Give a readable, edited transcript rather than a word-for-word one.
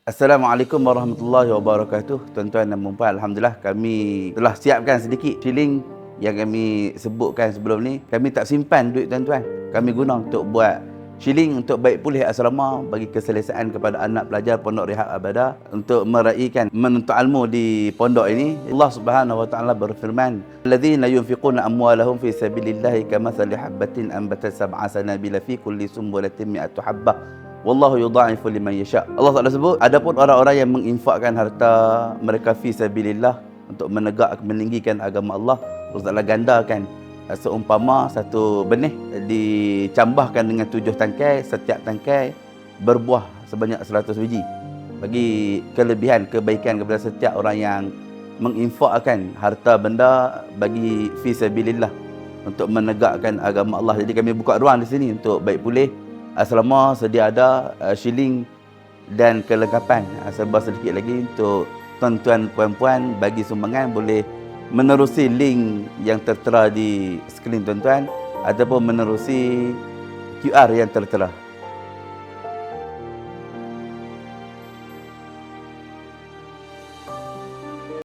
Assalamualaikum warahmatullahi wabarakatuh. Tuan-tuan dan puan-puan, alhamdulillah kami telah siapkan sedikit shilling yang kami sebutkan sebelum ni. Kami tak simpan duit tuan-tuan. Kami guna untuk buat shilling untuk baik pulih asrama, bagi keselesaan kepada anak pelajar Pondok Rehab Al-Badah untuk meraihkan menuntut ilmu di pondok ini. Allah Subhanahu wa taala berfirman, "Alladzina yunfiquna amwalahum fi sabilillahi kamathali habatin anbatat sab'a sanabila fi kulli sumbulatin mi'atu habbah. Wallahu yudha'ifu liman yasha." Allah Taala sebut, adapun orang-orang yang menginfakkan harta mereka fi sabilillah untuk meninggikan agama Allah, Allah Taala gandakan seumpama satu benih dicambahkan dengan 7 tangkai, setiap tangkai berbuah sebanyak 100 biji. Bagi kelebihan kebaikan kepada setiap orang yang menginfakkan harta benda bagi fi sabilillah untuk menegakkan agama Allah. Jadi kami buka ruang di sini untuk baik pulih asrama, sedia ada shilling dan kelengkapan. Serba sedikit lagi untuk tuan-tuan puan-puan bagi sumbangan, boleh menerusi link yang tertera di skrin tuan-tuan ataupun menerusi QR yang tertera.